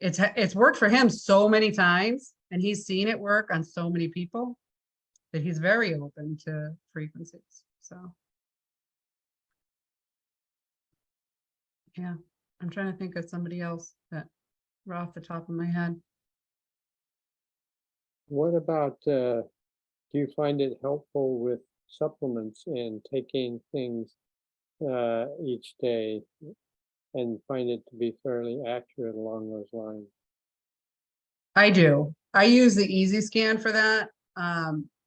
it's worked for him so many times, and he's seen it work on so many people that he's very open to frequencies. So yeah, I'm trying to think of somebody else that right off the top of my head. What about, do you find it helpful with supplements and taking things each day and find it to be fairly accurate along those lines? I do. I use the Easy Scan for that.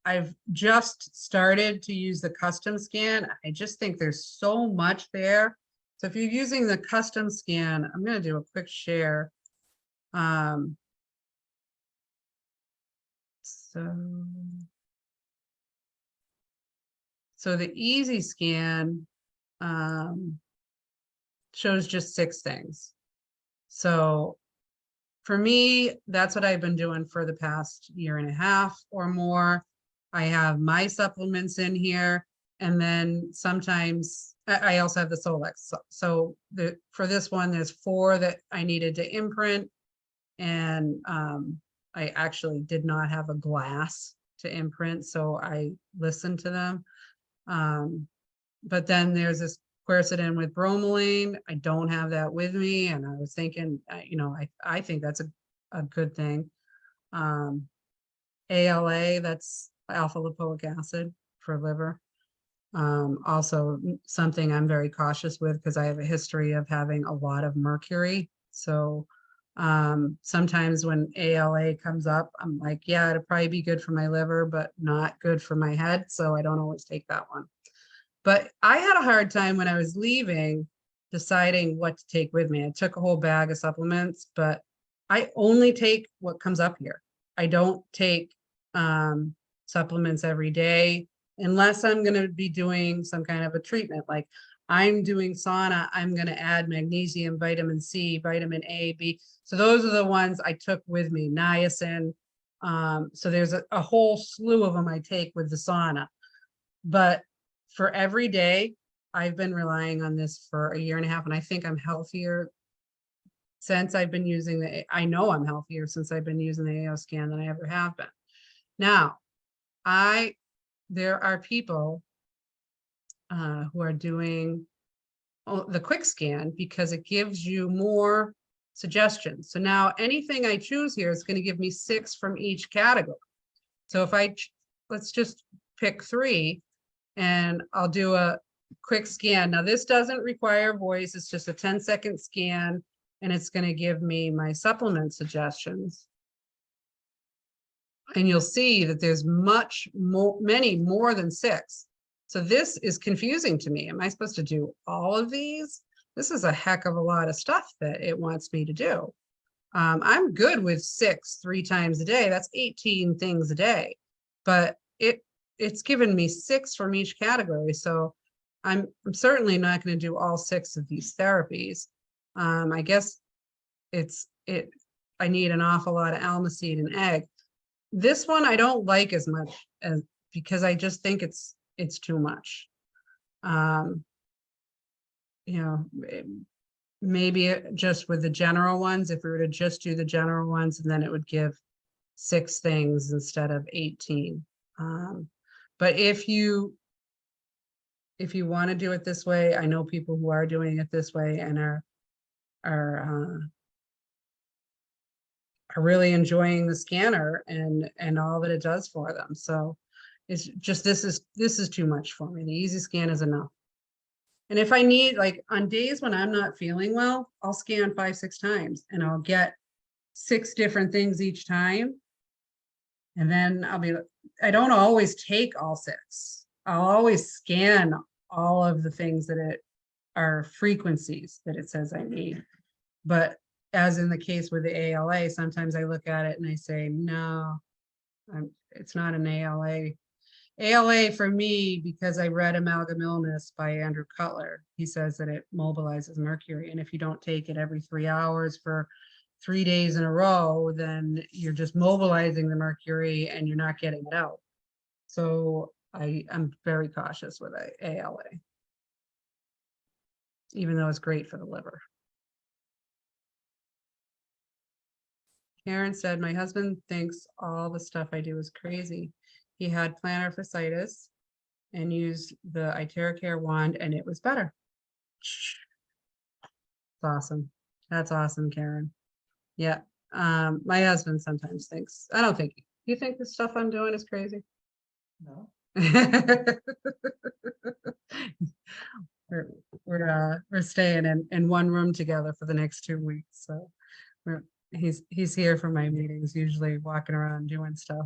I've just started to use the custom scan. I just think there's so much there. So if you're using the custom scan, I'm going to do a quick share. So the Easy Scan shows just 6 things. So for me, that's what I've been doing for the past year and a half or more. I have my supplements in here, and then sometimes I also have the Solex. So for this one, there's 4 that I needed to imprint, and I actually did not have a glass to imprint, so I listened to them. But then there's this quercetin with bromelain. I don't have that with me, and I was thinking, you know, I think that's a good thing. ALA, that's alpha lipoic acid for liver. Also something I'm very cautious with because I have a history of having a lot of mercury. So sometimes when ALA comes up, I'm like, yeah, it'd probably be good for my liver, but not good for my head. So I don't always take that one. But I had a hard time when I was leaving deciding what to take with me. I took a whole bag of supplements, but I only take what comes up here. I don't take supplements every day unless I'm going to be doing some kind of a treatment. Like I'm doing sauna, I'm going to add magnesium, vitamin C, vitamin A, B. So those are the ones I took with me, niacin. So there's a whole slew of them I take with the sauna. But for every day, I've been relying on this for a year and a half, and I think I'm healthier since I've been using I know I'm healthier since I've been using the AO scan than I ever have been. Now, there are people who are doing the quick scan because it gives you more suggestions. So now anything I choose here is going to give me 6 from each category. So if let's just pick 3. And I'll do a quick scan. Now this doesn't require voice, it's just a 10-second scan, and it's going to give me my supplement suggestions. And you'll see that there's many more than 6. So this is confusing to me. Am I supposed to do all of these? This is a heck of a lot of stuff that it wants me to do. I'm good with 6 3 times a day. That's 18 things a day, but it's given me 6 from each category. So I'm certainly not going to do all 6 of these therapies. I guess I need an awful lot of almond seed and egg. This one I don't like as much as because I just think it's too much. You know, maybe just with the general ones, if we were to just do the general ones, and then it would give 6 things instead of 18. But if you want to do it this way, I know people who are doing it this way and are really enjoying the scanner and all that it does for them. So it's just, this is too much for me. The easy scan is enough. And if I need, like on days when I'm not feeling well, I'll scan 5, 6 times and I'll get 6 different things each time. And then I don't always take all 6. I'll always scan all of the things that are frequencies that it says I need. But as in the case with the ALA, sometimes I look at it and I say, no, it's not an ALA. ALA for me, because I read Amalgam Illness by Andrew Cutler, he says that it mobilizes mercury. And if you don't take it every 3 hours for 3 days in a row, then you're just mobilizing the mercury and you're not getting it out. So I'm very cautious with ALA, even though it's great for the liver. Karen said, my husband thinks all the stuff I do is crazy. He had plantar fasciitis and used the Iteracare wand and it was better. It's awesome. That's awesome, Karen. Yeah. My husband sometimes thinks, I don't think, you think the stuff I'm doing is crazy? No. We're staying in one room together for the next 2 weeks. So he's here for my meetings, usually walking around doing stuff.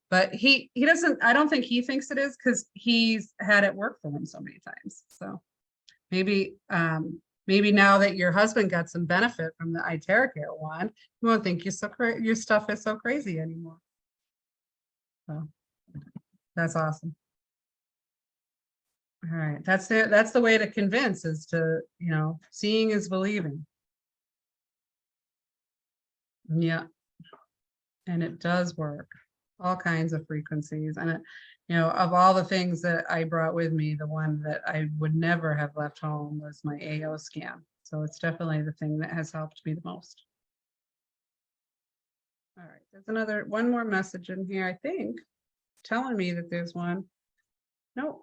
But he doesn't, I don't think he thinks it is because he's had it work for him so many times. So maybe now that your husband got some benefit from the Iteracare wand, you won't think your stuff is so crazy anymore. So that's awesome. All right, that's the way to convince, is to, seeing is believing. Yeah. And it does work. All kinds of frequencies. And of all the things that I brought with me, the one that I would never have left home was my AO scan. So it's definitely the thing that has helped me the most. All right, there's one more message in here, I think, telling me that there's one. Nope,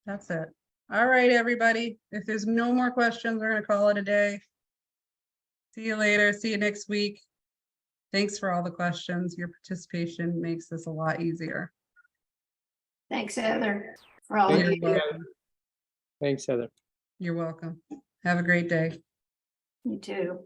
that's it. All right, everybody. If there's no more questions, we're going to call it a day. See you later. See you next week. Thanks for all the questions. Your participation makes this a lot easier. Thanks, Heather, for all Thank of You're you. welcome. Thanks, Heather. You're welcome. Have a great day. You too.